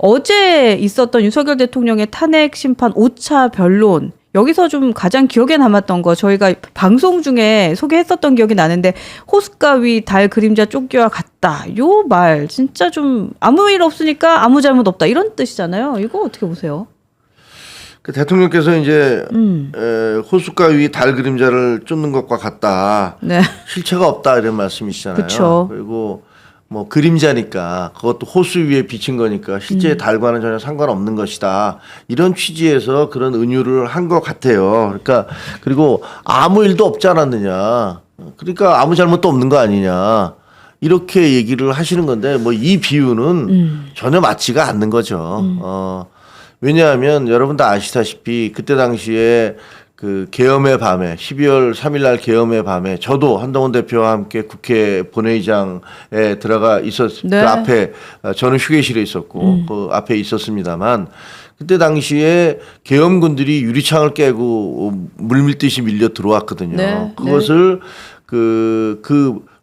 어제 있었던 윤석열 대통령의 탄핵 심판 5차 변론 여기서 좀 가장 기억에 남았던 거 저희가 방송 중에 소개했었던 기억이 나는데 호숫가 위 달 그림자 쫓기와 같다. 요 말 진짜 좀 아무 일 없으니까 아무 잘못 없다 이런 뜻이잖아요. 이거 어떻게 보세요? 그 대통령께서 이제 호숫가 위 달 그림자를 쫓는 것과 같다. 네. 실체가 없다 이런 말씀이시잖아요. 그쵸. 그리고 뭐 그림자니까 그것도 호수 위에 비친 거니까 실제 달과는 전혀 상관없는 것이다. 이런 취지에서 그런 은유를 한 것 같아요. 그러니까 그리고 아무 일도 없지 않았느냐. 그러니까 아무 잘못도 없는 거 아니냐. 이렇게 얘기를 하시는 건데 뭐 이 비유는 전혀 맞지가 않는 거죠. 왜냐하면 여러분 다 아시다시피 그때 당시에 그 계엄의 밤에 12월 3일 날 계엄의 밤에 저도 한동훈 대표와 함께 국회 본회의장에 들어가 네. 그 앞에 저는 휴게실에 있었고 그 앞에 있었습니다만 그때 당시에 계엄군들이 유리창을 깨고 물밀듯이 밀려 들어왔거든요. 네. 그것을 그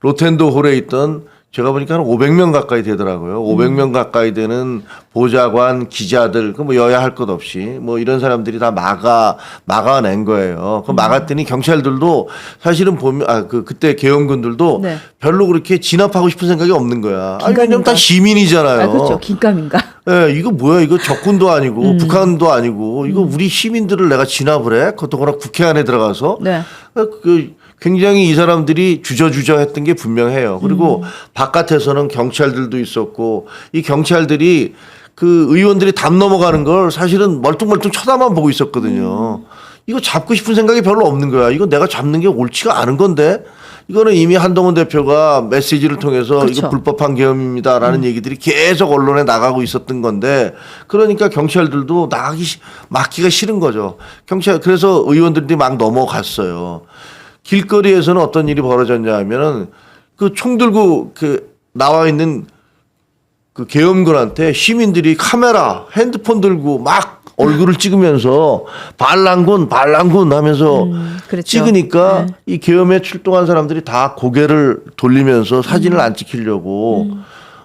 로텐도 홀에 있던 제가 보니까 한 500명 가까이 되더라고요. 500명 가까이 되는 보좌관, 기자들, 그 뭐 여야 할 것 없이 뭐 이런 사람들이 다 막아낸 거예요. 그 막았더니 경찰들도 사실은 보면 그때 계엄군들도 네. 별로 그렇게 진압하고 싶은 생각이 없는 거야. 아니 왜냐면 다 긴가민가? 시민이잖아요. 아, 그렇죠. 긴가민가. 예, 이거 뭐야? 이거 적군도 아니고 북한도 아니고 이거 우리 시민들을 내가 진압을 해? 그것도 그러나 국회 안에 들어가서 네. 굉장히 이 사람들이 주저주저 했던 게 분명해요. 그리고 바깥에서는 경찰들도 있었고 이 경찰들이 그 의원들이 담 넘어가는 걸 사실은 멀뚱멀뚱 쳐다만 보고 있었거든요. 이거 잡고 싶은 생각이 별로 없는 거야. 이거 내가 잡는 게 옳지가 않은 건데 이거는 이미 한동훈 대표가 메시지를 통해서 그렇죠. 이거 불법한 계엄입니다라는 얘기들이 계속 언론에 나가고 있었던 건데 그러니까 경찰들도 막기가 싫은 거죠. 그래서 의원들이 막 넘어갔어요. 길거리에서는 어떤 일이 벌어졌냐 하면은 그 총 들고 나와 있는 그 계엄군한테 시민들이 카메라, 핸드폰 들고 막 얼굴을 찍으면서 반란군 하면서 그랬죠. 찍으니까 네. 이 계엄에 출동한 사람들이 다 고개를 돌리면서 사진을 안 찍히려고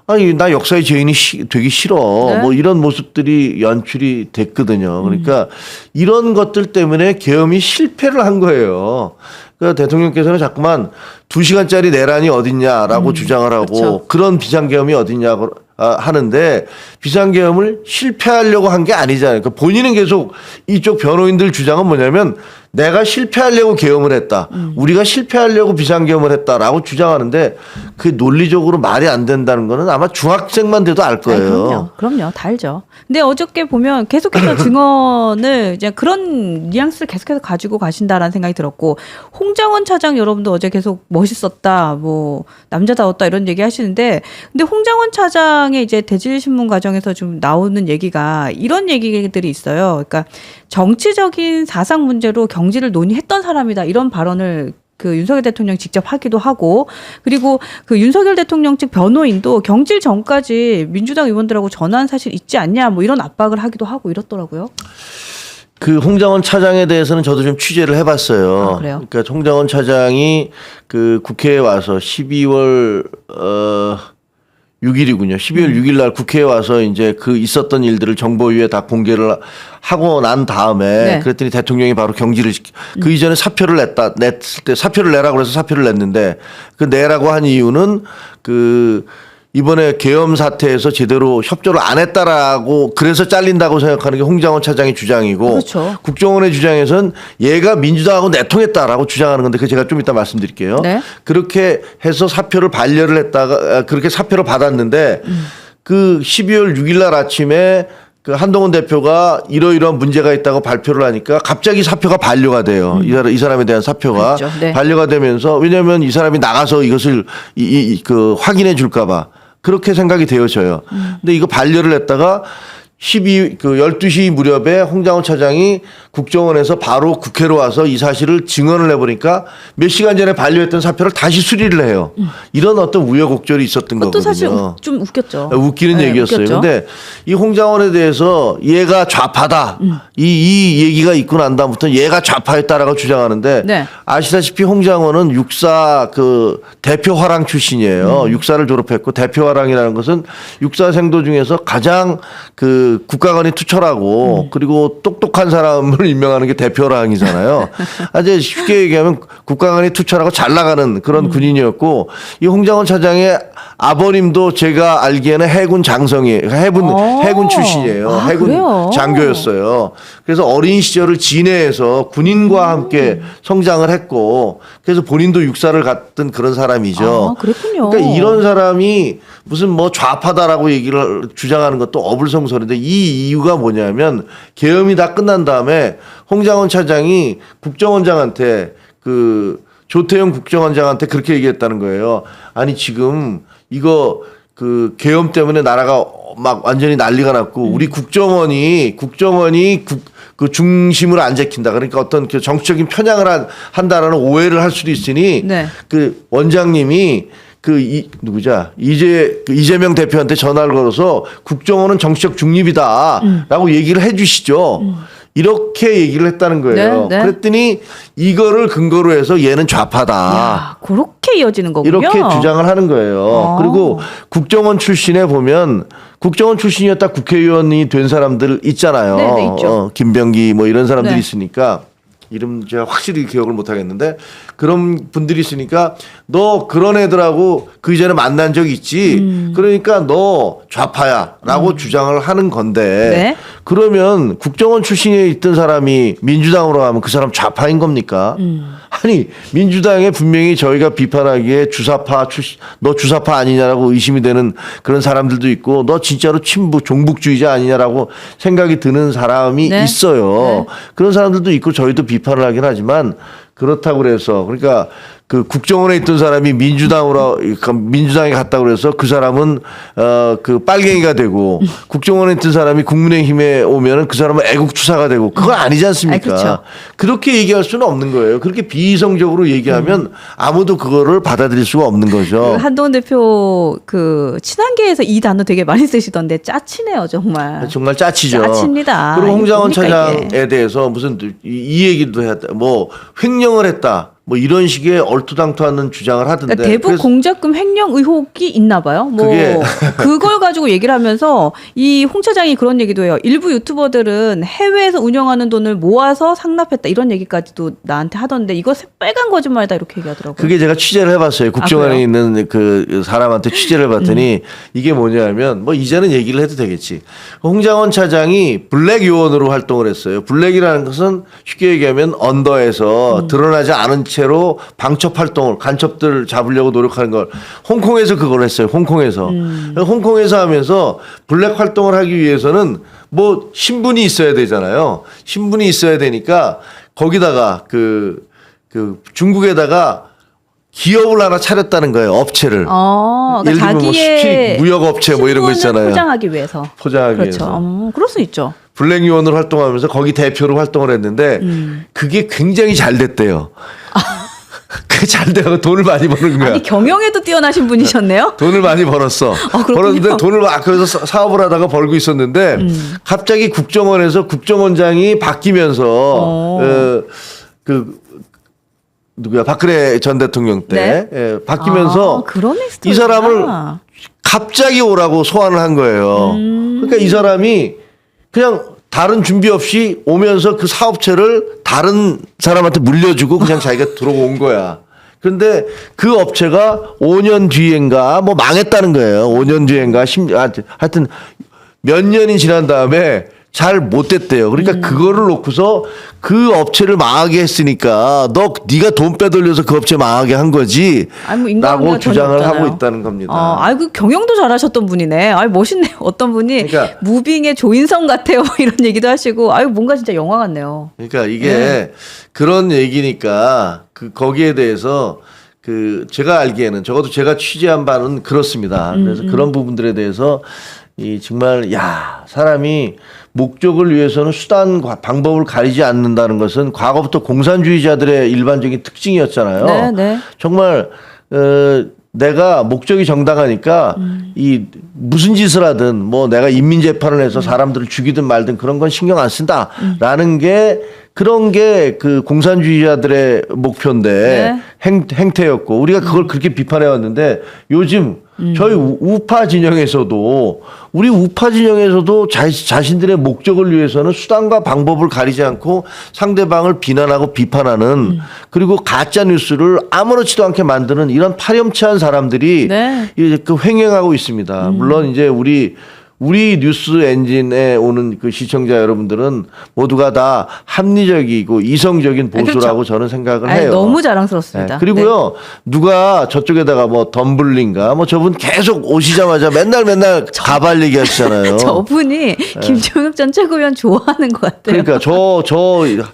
아니 나 역사의 죄인이 되기 싫어. 네. 뭐 이런 모습들이 연출이 됐거든요. 그러니까 이런 것들 때문에 계엄이 실패를 한 거예요. 그러니까 대통령께서는 자꾸만 2시간짜리 내란이 어딨냐라고 주장을 하고 그렇죠. 그런 비상계엄이 어딨냐고 하는데 비상계엄을 실패하려고 한 게 아니잖아요. 그러니까 본인은 계속 이쪽 변호인들 주장은 뭐냐면 내가 실패하려고 계엄을 했다. 우리가 실패하려고 비상계엄을 했다라고 주장하는데 그게 논리적으로 말이 안 된다는 거는 아마 중학생만 돼도 알 거예요. 아니, 그럼요. 다 알죠. 근데 어저께 보면 계속해서 증언을 이제 그런 뉘앙스를 계속해서 가지고 가신다라는 생각이 들었고 홍장원 차장 여러분도 어제 계속 멋있었다, 뭐 남자다웠다 이런 얘기 하시는데 근데 홍장원 차장의 이제 대질신문 과정에서 좀 나오는 얘기가 이런 얘기들이 있어요. 그러니까 정치적인 사상 문제로 경질을 논의했던 사람이다 이런 발언을 그 윤석열 대통령 직접 하기도 하고 그리고 그 윤석열 대통령 측 변호인도 경질 전까지 민주당 의원들하고 전화한 사실 있지 않냐 뭐 이런 압박을 하기도 하고 이렇더라고요. 그 홍장원 차장에 대해서는 저도 좀 취재를 해봤어요. 아, 그래요? 그러니까 홍장원 차장이 그 국회에 와서 12월 6일이군요. 12월 6일 날 국회에 와서 이제 그 있었던 일들을 정보위에 다 공개를 하고 난 다음에 네. 그랬더니 대통령이 바로 경질을 그 이전에 사표를 냈을 때 사표를 내라고 그래서 사표를 냈는데 그 내라고 한 이유는 그 이번에 계엄 사태에서 제대로 협조를 안 했다라고 그래서 잘린다고 생각하는 게 홍장원 차장의 주장이고 그렇죠. 국정원의 주장에서는 얘가 민주당하고 내통했다라고 주장하는 건데 그 제가 좀 이따 말씀드릴게요. 네. 그렇게 해서 사표를 반려를 했다가 그렇게 사표를 받았는데 그 12월 6일 날 아침에 그 한동훈 대표가 이러이러한 문제가 있다고 발표를 하니까 갑자기 사표가 반려가 돼요. 이 사람에 대한 사표가 그렇죠. 네. 반려가 되면서 왜냐하면 이 사람이 나가서 이것을 그 확인해 줄까 봐 그렇게 생각이 되어져요. 근데 이거 반려를 했다가 그 12시 무렵에 홍장원 차장이 국정원에서 바로 국회로 와서 이 사실을 증언을 해보니까 몇 시간 전에 반려했던 사표를 다시 수리를 해요. 이런 어떤 우여곡절이 있었던 그것도 거거든요. 사실 좀 웃겼죠. 웃기는 네, 얘기였어요. 웃겼죠. 근데 이 홍장원에 대해서 얘가 좌파다. 이 얘기가 있고 난 다음부터 얘가 좌파였다라고 주장하는데 네. 아시다시피 홍장원은 육사 그 대표 화랑 출신이에요. 육사를 졸업했고 대표 화랑이라는 것은 육사생도 중에서 가장 그 국가관이 투철하고 그리고 똑똑한 사람을 임명하는 게 대표 화랑이잖아요. 아주 쉽게 얘기하면 국가관이 투철하고 잘 나가는 그런 군인이었고 이 홍장원 차장의 아버님도 제가 알기에는 해군 장성이 해군 출신이에요. 아, 해군 그래요? 장교였어요. 그래서 어린 시절을 진해에서 군인과 함께 성장을 했고 그래서 본인도 육사를 갔던 그런 사람이죠. 아, 그랬군요. 그러니까 이런 사람이 무슨 뭐 좌파다라고 얘기를 주장하는 것도 어불성설인데 이 이유가 뭐냐면 계엄이 다 끝난 다음에 홍장원 차장이 국정원장한테 그 조태영 국정원장한테 그렇게 얘기했다는 거예요. 아니 지금 이거 그 계엄 때문에 나라가 막 완전히 난리가 났고 우리 국정원이 그 중심을 안 지킨다. 그러니까 어떤 그 정치적인 편향을 한다라는 오해를 할 수도 있으니 네. 그 원장님이 이재명 대표한테 전화를 걸어서 국정원은 정치적 중립이다라고 얘기를 해주시죠. 이렇게 얘기를 했다는 거예요. 네, 네. 그랬더니 이거를 근거로 해서 얘는 좌파다. 야, 그렇게 이어지는 거군요. 이렇게 주장을 하는 거예요. 아. 그리고 국정원 출신에 보면 국정원 출신이었다 국회의원이 된 사람들 있잖아요. 네, 네, 있죠. 김병기 뭐 이런 사람들이 네. 있으니까 이름 제가 확실히 기억을 못 하겠는데 그런 분들이 있으니까 너 그런 애들하고 그 이전에 만난 적 있지. 그러니까 너 좌파야라고 주장을 하는 건데 네. 그러면 국정원 출신에 있던 사람이 민주당으로 가면 그 사람 좌파인 겁니까? 아니 민주당에 분명히 저희가 비판하기에 주사파 출신 너 주사파 아니냐라고 의심이 되는 그런 사람들도 있고 너 진짜로 친부 종북주의자 아니냐라고 생각이 드는 사람이 네. 있어요. 그런 사람들도 있고 저희도 비판을 하긴 하지만 그렇다고 그래서 그러니까 그 국정원에 있던 사람이 민주당에 갔다 그래서 그 사람은 그 빨갱이가 되고 국정원에 있던 사람이 국민의힘에 오면은 그 사람은 애국추사가 되고 그건 아니지 않습니까? 그렇죠. 그렇게 얘기할 수는 없는 거예요. 그렇게 비이성적으로 얘기하면 아무도 그거를 받아들일 수가 없는 거죠. 그 한동훈 대표 그 친한계에서 이 단어 되게 많이 쓰시던데 짜치네요 정말. 정말 짜치죠. 짜칩니다. 그리고 홍장원 이게 뭡니까, 차장에 이게. 대해서 무슨 이 얘기도 했다. 뭐 횡령을 했다. 뭐 이런 식의 얼토당토하는 주장을 하던데. 그러니까 대북 그래서 공작금 횡령 의혹이 있나 봐요. 뭐 그게 그걸 가지고 얘기를 하면서 이 홍 차장이 그런 얘기도 해요. 일부 유튜버들은 해외에서 운영하는 돈을 모아서 상납했다 이런 얘기까지도 나한테 하던데 이거 빨간 거짓말이다 이렇게 얘기하더라고요. 그게 제가 취재를 해봤어요. 국정원에 그래요? 있는 그 사람한테 취재를 해봤더니 이게 뭐냐면 뭐 이제는 얘기를 해도 되겠지. 홍장원 차장이 블랙 요원으로 활동을 했어요. 블랙이라는 것은 쉽게 얘기하면 언더에서 드러나지 않은 채로 방첩 활동을 간첩들 잡으려고 노력하는 걸 홍콩에서 그걸 했어요. 홍콩에서. 홍콩에서 하면서 블랙 활동을 하기 위해서는 뭐 신분이 있어야 되잖아요. 신분이 있어야 되니까 거기다가 그 중국에다가 기업을 하나 차렸다는 거예요. 업체를. 그러니까 예를 들면 뭐 자기의 무역업체 뭐 이런 거 신분을 있잖아요. 포장하기 위해서. 포장하기 그렇죠. 위해서. 그럴 수 있죠. 블랙 요원으로 활동하면서 거기 대표로 활동을 했는데 그게 굉장히 잘 됐대요. 그게 잘 돼서 돈을 많이 버는 거야. 아니 경영에도 뛰어나신 분이셨네요. 돈을 많이 벌었어. 그렇군요. 벌었는데 돈을 막 그래서 사업을 하다가 벌고 있었는데 갑자기 국정원에서 국정원장이 바뀌면서 누구야 박근혜 전 대통령 때 네? 바뀌면서 그런 이 사람을 갑자기 오라고 소환을 한 거예요. 그러니까 이 사람이 그냥 다른 준비 없이 오면서 그 사업체를 다른 사람한테 물려주고 그냥 자기가 들어온 거야. 그런데 그 업체가 5년 뒤엔가 뭐 망했다는 거예요. 5년 뒤엔가 하여튼 몇 년이 지난 다음에 잘 못 됐대요. 그러니까 그거를 놓고서 그 업체를 망하게 했으니까 네가 돈 빼돌려서 그 업체 망하게 한 거지. 아니, 뭐 인간관계가 라고 주장을 전혀 하고 없잖아요. 있다는 겁니다. 그 경영도 잘하셨던 분이네. 멋있네요. 어떤 분이 그러니까 무빙의 조인성 같아요. 이런 얘기도 하시고, 뭔가 진짜 영화 같네요. 그러니까 이게 그런 얘기니까 거기에 대해서 제가 알기에는 적어도 제가 취재한 바는 그렇습니다. 그래서 그런 부분들에 대해서 이 정말 사람이 목적을 위해서는 수단과 방법을 가리지 않는다는 것은 과거부터 공산주의자들의 일반적인 특징이었잖아요. 네, 네. 정말 내가 목적이 정당하니까 이 무슨 짓을 하든 뭐 내가 인민재판을 해서 사람들을 죽이든 말든 그런 건 신경 안 쓴다라는 게 그런 게 그 공산주의자들의 목표인데 행태였고 우리가 그걸 그렇게 비판해 왔는데 요즘 저희 우파 진영에서도 우리 우파 진영에서도 자신들의 목적을 위해서는 수단과 방법을 가리지 않고 상대방을 비난하고 비판하는 그리고 가짜 뉴스를 아무렇지도 않게 만드는 이런 파렴치한 사람들이 이제 그 횡행하고 있습니다. 물론 이제 우리 뉴스 엔진에 오는 그 시청자 여러분들은 모두가 다 합리적이고 이성적인 보수라고 그렇죠. 저는 생각을 해요. 너무 자랑스럽습니다. 그리고요, 누가 저쪽에다가 뭐 덤블링가 뭐 저분 계속 오시자마자 맨날 가발 얘기하시잖아요. 저분이 김종혁 전 최고위원 좋아하는 것 같아요. 그러니까 저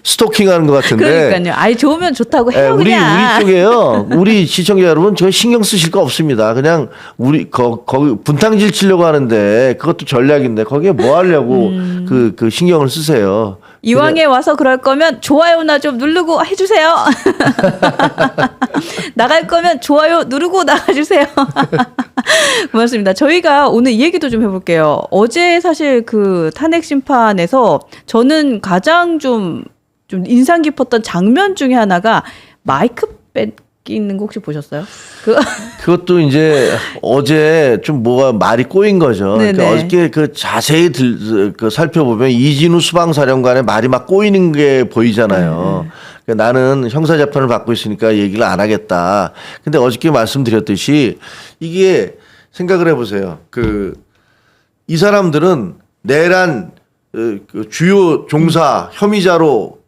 스토킹하는 것 같은데. 그러니까요. 좋으면 좋다고 해요. 우리 그냥. 쪽에요. 우리 시청자 여러분 저 신경 쓰실 거 없습니다. 그냥 우리 거기 분탕질 치려고 하는데 그것도 전략인데 거기에 뭐 하려고 그 신경을 쓰세요. 이왕에 와서 그럴 거면 좋아요나 좀 누르고 해주세요. 나갈 거면 좋아요 누르고 나가주세요. 고맙습니다. 저희가 오늘 이 얘기도 좀 해볼게요. 어제 사실 그 탄핵 심판에서 저는 가장 좀 인상 깊었던 장면 중에 하나가 마이크 뺏기는 거 혹시 보셨어요? 그것도 이제 어제 좀 뭐가 말이 꼬인 거죠. 그러니까 어저께 그 자세히 살펴보면 이진우 수방사령관의 말이 막 꼬이는 게 보이잖아요. 그러니까 나는 형사재판을 받고 있으니까 얘기를 안 하겠다. 근데 어저께 말씀드렸듯이 이게 생각을 해보세요. 이 사람들은 내란 주요 종사 혐의자로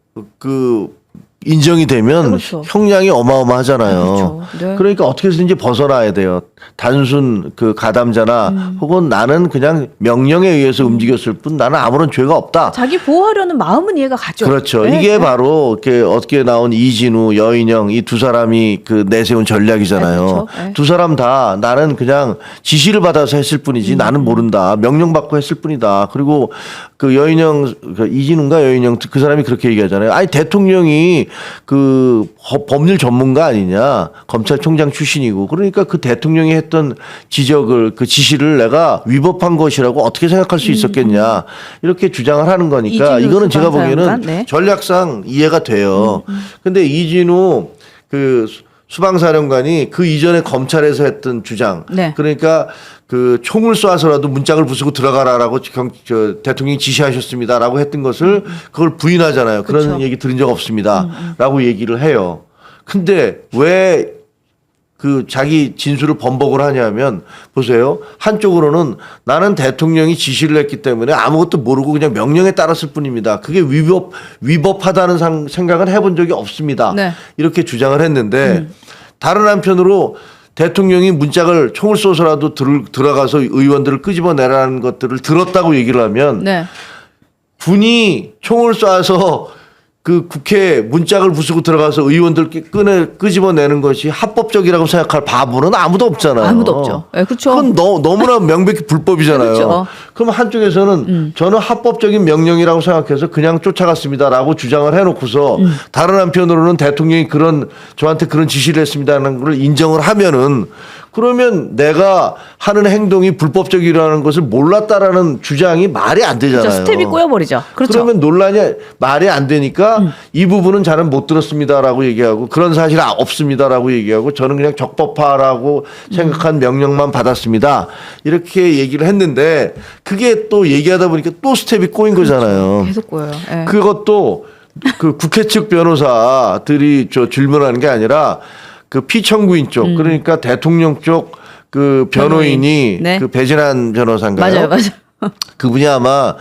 인정이 되면 그렇죠. 형량이 어마어마하잖아요. 그렇죠. 그러니까 어떻게 해서든지 벗어나야 돼요. 단순 가담자나 혹은 나는 그냥 명령에 의해서 움직였을 뿐 나는 아무런 죄가 없다. 자기 보호하려는 마음은 이해가 가죠. 그렇죠. 이게 바로 이렇게 어떻게 나온 이진우, 여인영 이 두 사람이 내세운 전략이잖아요. 그렇죠. 두 사람 다 나는 그냥 지시를 받아서 했을 뿐이지 나는 모른다. 명령받고 했을 뿐이다. 그리고 여인영, 이진우인가 여인영 그 사람이 그렇게 얘기하잖아요. 아니 대통령이 법률 전문가 아니냐. 검찰총장 출신이고. 그러니까 그 대통령이 했던 지적을 지시를 내가 위법한 것이라고 어떻게 생각할 수 있었겠냐. 이렇게 주장을 하는 거니까 이거는 제가 보기에는 전략상 이해가 돼요. 근데 이진우 수방사령관이 그 이전에 검찰에서 했던 주장. 그러니까 총을 쏴서라도 문짝을 부수고 들어가라라고 대통령이 지시하셨습니다라고 했던 것을 그걸 부인하잖아요. 그런 그렇죠. 얘기 들은 적 없습니다라고 얘기를 해요. 근데 왜 자기 진술을 번복을 하냐면 보세요. 한쪽으로는 나는 대통령이 지시를 했기 때문에 아무것도 모르고 그냥 명령에 따랐을 뿐입니다. 그게 위법하다는 생각은 해본 적이 없습니다. 이렇게 주장을 했는데 다른 한편으로 대통령이 문짝을 총을 쏘서라도 들어가서 의원들을 끄집어내라는 것들을 들었다고 얘기를 하면 군이 총을 쏴서 국회 문짝을 부수고 들어가서 의원들 끄집어내는 것이 합법적이라고 생각할 바보는 아무도 없잖아요. 아무도 없죠. 그렇죠. 그건 너무나 명백히 불법이잖아요. 그렇죠. 그럼 한쪽에서는 저는 합법적인 명령이라고 생각해서 그냥 쫓아갔습니다라고 주장을 해놓고서 다른 한편으로는 대통령이 저한테 그런 지시를 했습니다라는 걸 인정을 하면은 그러면 내가 하는 행동이 불법적이라는 것을 몰랐다라는 주장이 말이 안 되잖아요. 그렇죠. 스텝이 꼬여버리죠. 그렇죠. 그러면 논란이 말이 안 되니까 이 부분은 저는 못 들었습니다라고 얘기하고 그런 사실 없습니다라고 얘기하고 저는 그냥 적법하라고 생각한 명령만 받았습니다. 이렇게 얘기를 했는데 그게 또 얘기하다 보니까 또 스텝이 꼬인 거잖아요. 계속 꼬여요. 그것도 국회 측 변호사들이 질문하는 게 아니라 피청구인 쪽 그러니까 대통령 쪽 변호인이 배진환 변호사인가요? 맞아요. 그분이 아마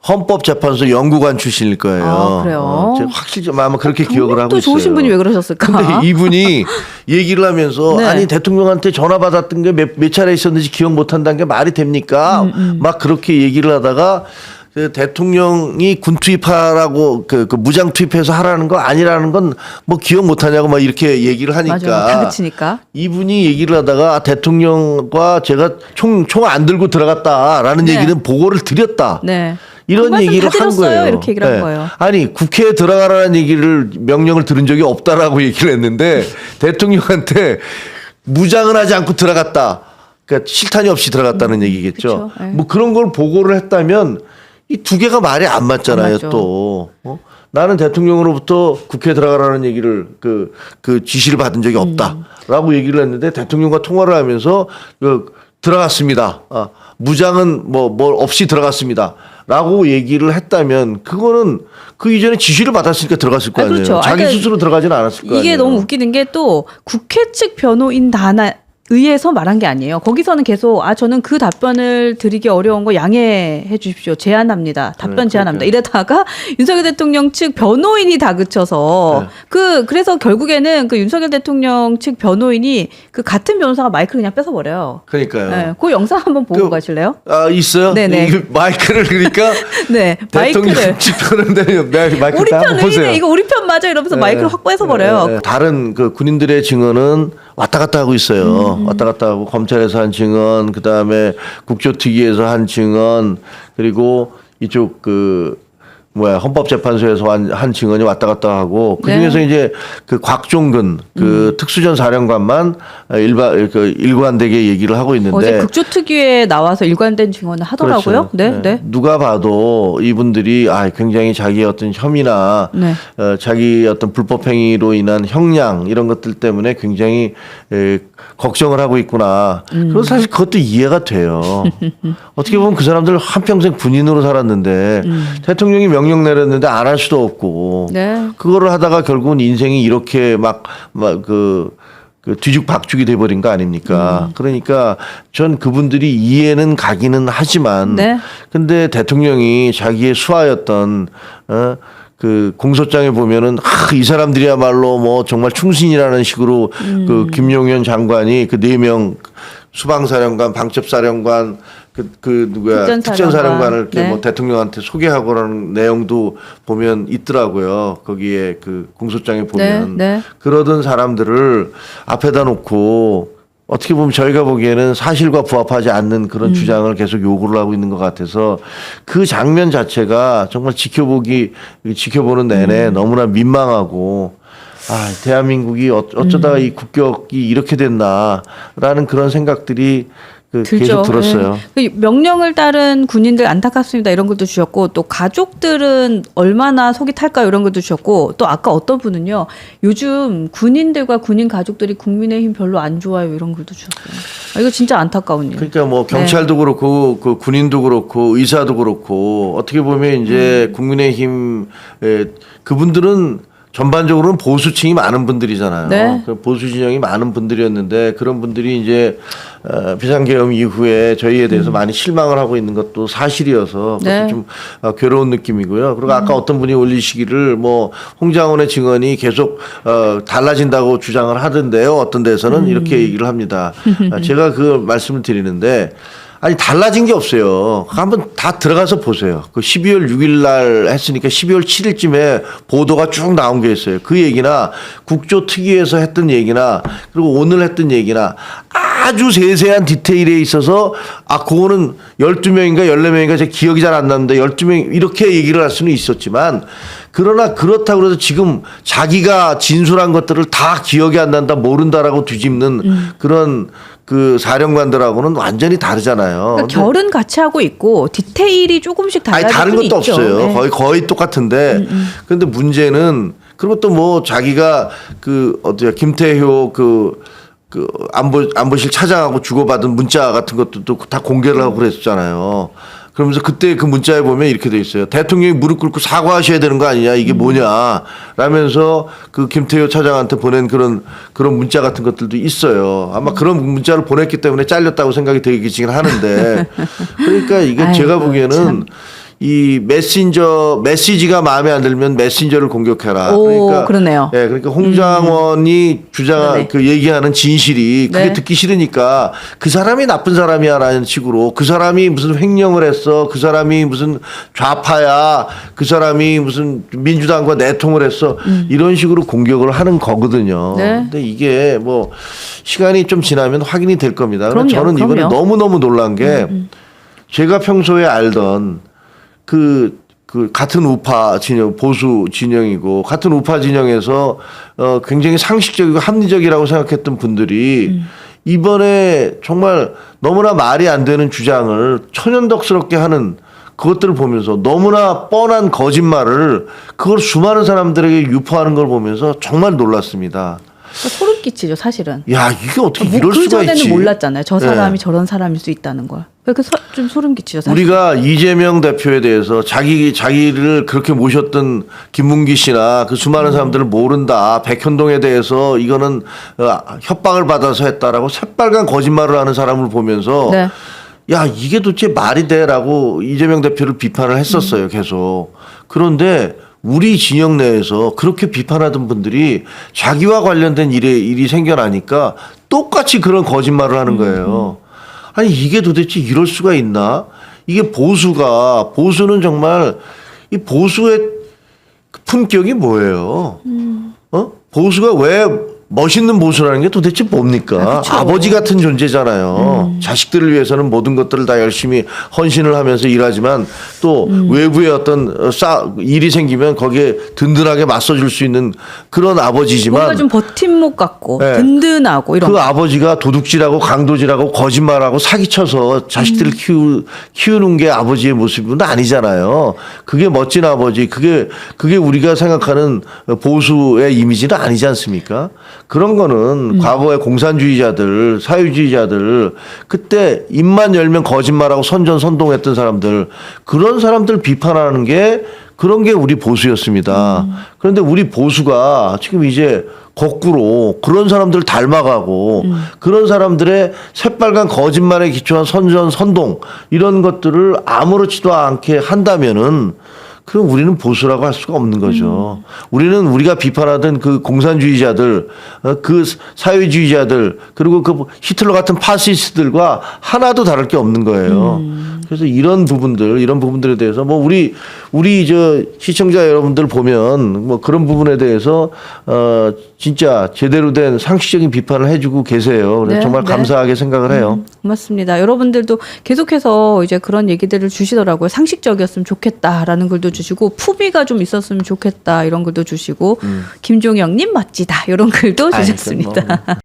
헌법재판소 연구관 출신일 거예요. 그래요? 제가 확실히 아마 그렇게 기억을 하고 또 있어요. 좋으신 분이 왜 그러셨을까? 근데 이분이 얘기를 하면서 아니 대통령한테 전화 받았던 게 몇 차례 있었는지 기억 못 한다는 게 말이 됩니까? 막 그렇게 얘기를 하다가 그 대통령이 군 투입하라고 그 무장 투입해서 하라는 거 아니라는 건 뭐 기억 못하냐고 막 이렇게 얘기를 하니까 맞아요. 다그치니까. 이분이 얘기를 하다가 대통령과 제가 총 안 들고 들어갔다라는 네. 얘기는 보고를 드렸다. 네. 이런 그 말씀 얘기를 다 한 드렸어요. 거예요. 이렇게 얘기를 한 거예요. 아니 국회에 들어가라는 얘기를 명령을 들은 적이 없다라고 얘기를 했는데 대통령한테 무장은 하지 않고 들어갔다. 그러니까 실탄이 없이 들어갔다는 얘기겠죠. 그쵸. 네. 뭐 그런 걸 보고를 했다면 이 두 개가 말이 안 맞잖아요. 안 맞죠. 또 나는 대통령으로부터 국회에 들어가라는 얘기를 그 지시를 받은 적이 없다라고 얘기를 했는데 대통령과 통화를 하면서 들어갔습니다. 무장은 뭐 없이 들어갔습니다라고 얘기를 했다면 그거는 그 이전에 지시를 받았으니까 들어갔을 거 아니에요. 그렇죠. 자기 그러니까 스스로 들어가지는 않았을 거 아니에요. 이게 너무 웃기는 게 또 국회 측 변호인 단에 의해서 말한 게 아니에요. 거기서는 계속 저는 그 답변을 드리기 어려운 거 양해해 주십시오. 제안합니다. 답변 제안합니다. 이러다가 윤석열 대통령 측 변호인이 다그쳐서 그래서 결국에는 그 윤석열 대통령 측 변호인이 그 같은 변호사가 마이크를 그냥 뺏어 버려요. 그러니까요. 네, 그 영상 한번 보고 가실래요? 있어요? 네네. 이 마이크를 그러니까 네, 마이크를 대통령 집회하는데 마이크 우리 다 편 한번 보세요. 의네 이거 우리 편 맞아 이러면서 마이크를 확 뺏어 버려요. 다른 그 군인들의 증언은 왔다 갔다 하고 있어요. 왔다 갔다 하고 검찰에서 한 증언, 그 다음에 국조특위에서 한 증언, 그리고 이쪽 헌법재판소에서 한 증언이 왔다 갔다 하고 그 중에서 이제 그 곽종근 특수전 사령관만 일관되게 얘기를 하고 있는데 어제 국조특위에 나와서 일관된 증언을 하더라고요. 그렇죠. 네. 누가 봐도 이분들이 굉장히 자기의 어떤 혐의나 자기 어떤 불법 행위로 인한 형량 이런 것들 때문에 굉장히 걱정을 하고 있구나. 그래서 사실 그것도 이해가 돼요. 어떻게 보면 그 사람들 한평생 군인으로 살았는데 대통령이 명령 내렸는데 안 할 수도 없고 그거를 하다가 결국은 인생이 이렇게 그 뒤죽박죽이 돼버린 거 아닙니까? 그러니까 전 그분들이 이해는 가기는 하지만 근데 대통령이 자기의 수하였던 그 공소장에 보면은 이 사람들이야말로 뭐 정말 충신이라는 식으로 그 김용현 장관이 그 4명 수방사령관, 방첩사령관 특전사령관을 이렇게 뭐 대통령한테 소개하고 그러는 내용도 보면 있더라고요. 거기에 그 공소장에 보면 그러던 사람들을 앞에다 놓고 어떻게 보면 저희가 보기에는 사실과 부합하지 않는 그런 주장을 계속 요구를 하고 있는 것 같아서 그 장면 자체가 정말 지켜보는 내내 너무나 민망하고 대한민국이 어쩌다가 이 국격이 이렇게 됐나라는 그런 생각들이 계속 들었어요. 네. 명령을 따른 군인들 안타깝습니다 이런 것도 주셨고 또 가족들은 얼마나 속이 탈까요 이런 것도 주셨고 또 아까 어떤 분은요 요즘 군인들과 군인 가족들이 국민의힘 별로 안 좋아요 이런 글도 주셨어요. 이거 진짜 안타까운 일. 그러니까 뭐 경찰도 그렇고 그 군인도 그렇고 의사도 그렇고 어떻게 보면 이제 국민의힘 그분들은 전반적으로는 보수층이 많은 분들이잖아요. 보수 진영이 많은 분들이었는데 그런 분들이 이제 비상계엄 이후에 저희에 대해서 많이 실망을 하고 있는 것도 사실이어서 그것도 좀 괴로운 느낌이고요. 그리고 아까 어떤 분이 올리시기를 뭐 홍장원의 증언이 계속 달라진다고 주장을 하던데요. 어떤 데서는 이렇게 얘기를 합니다. 제가 그 말씀을 드리는데 달라진 게 없어요. 한번 다 들어가서 보세요. 그 12월 6일 날 했으니까 12월 7일쯤에 보도가 쭉 나온 게 있어요. 그 얘기나 국조특위에서 했던 얘기나 그리고 오늘 했던 얘기나 아주 세세한 디테일에 있어서 그거는 12명인가 14명인가 제 기억이 잘 안 나는데 12명 이렇게 얘기를 할 수는 있었지만 그러나 그렇다고 해서 지금 자기가 진술한 것들을 다 기억이 안 난다 모른다라고 뒤집는 그런 그 사령관들하고는 완전히 다르잖아요. 그러니까 결은 같이 하고 있고 디테일이 조금씩 달라질 다른 수는 것도 있죠. 없어요. 거의 똑같은데. 그런데 문제는 그리고 또 뭐 자기가 김태효 그 안보실 차장하고 주고받은 문자 같은 것도 다 공개를 하고 그랬었잖아요. 그러면서 그때 그 문자에 보면 이렇게 돼 있어요. 대통령이 무릎 꿇고 사과하셔야 되는 거 아니냐. 이게 뭐냐. 라면서 그 김태효 차장한테 보낸 그런 문자 같은 것들도 있어요. 아마 그런 문자를 보냈기 때문에 잘렸다고 생각이 되긴 하는데. 그러니까 이게 제가 보기에는 이 메시지가 마음에 안 들면 메신저를 공격해라. 오, 그러네요. 예, 그러니까 홍장원이 그러네. 그 얘기하는 진실이 그게 네. 듣기 싫으니까 그 사람이 나쁜 사람이야라는 식으로 그 사람이 무슨 횡령을 했어, 그 사람이 무슨 좌파야, 그 사람이 무슨 민주당과 내통을 했어 이런 식으로 공격을 하는 거거든요. 네. 근데 이게 뭐 시간이 좀 지나면 확인이 될 겁니다. 그럼요, 저는 이번에 그럼요. 너무 놀란 게 제가 평소에 알던 그 같은 우파 진영, 보수 진영이고 같은 우파 진영에서 굉장히 상식적이고 합리적이라고 생각했던 분들이 이번에 정말 너무나 말이 안 되는 주장을 천연덕스럽게 하는 그것들을 보면서 너무나 뻔한 거짓말을 그걸 수많은 사람들에게 유포하는 걸 보면서 정말 놀랐습니다. 소름 끼치죠, 사실은. 야, 이게 어떻게 뭐 이럴 수가 있지? 그전에는 몰랐잖아요. 저 사람이 네. 저런 사람일 수 있다는 걸. 좀 소름 끼치죠, 사실. 우리가 이재명 대표에 대해서 자기를 그렇게 모셨던 김문기 씨나 그 수많은 사람들을 모른다. 백현동에 대해서 이거는 협박을 받아서 했다라고 새빨간 거짓말을 하는 사람을 보면서 네. 야, 이게 도대체 말이 돼라고 이재명 대표를 비판을 했었어요, 계속. 그런데 우리 진영 내에서 그렇게 비판하던 분들이 자기와 관련된 일이 생겨나니까 똑같이 그런 거짓말을 하는 거예요. 아니, 이게 도대체 이럴 수가 있나? 이게 보수는 정말 이 보수의 품격이 뭐예요? 보수가 왜 멋있는 보수라는 게 도대체 뭡니까? 아버지 같은 존재잖아요. 자식들을 위해서는 모든 것들을 다 열심히 헌신을 하면서 일하지만 또 외부에 어떤 일이 생기면 거기에 든든하게 맞서줄 수 있는 그런 아버지지만 뭔가 좀 버팀목 같고 네. 든든하고 이런 그 거. 아버지가 도둑질하고 강도질하고 거짓말하고 사기쳐서 자식들을 키우는 게 아버지의 모습은 아니잖아요. 그게 멋진 아버지, 그게 우리가 생각하는 보수의 이미지는 아니지 않습니까? 그런 거는 과거의 공산주의자들, 사회주의자들, 그때 입만 열면 거짓말하고 선전선동했던 사람들, 그런 사람들 비판하는 게 그런 게 우리 보수였습니다. 그런데 우리 보수가 지금 이제 거꾸로 그런 사람들 닮아가고 그런 사람들의 새빨간 거짓말에 기초한 선전, 선동 이런 것들을 아무렇지도 않게 한다면은 그럼 우리는 보수라고 할 수가 없는 거죠. 우리는 우리가 비판하던 그 공산주의자들, 그 사회주의자들, 그리고 그 히틀러 같은 파시스트들과 하나도 다를 게 없는 거예요. 그래서 이런 부분들에 대해서 뭐 우리 저 시청자 여러분들 보면 뭐 그런 부분에 대해서 진짜 제대로 된 상식적인 비판을 해주고 계세요. 그래서 네, 정말 네. 감사하게 생각을 해요. 고맙습니다. 여러분들도 계속해서 이제 그런 얘기들을 주시더라고요. 상식적이었으면 좋겠다라는 글도 주시고 품위가 좀 있었으면 좋겠다 이런 글도 주시고 김종영님 멋지다 이런 글도 아이, 주셨습니다. 뭐.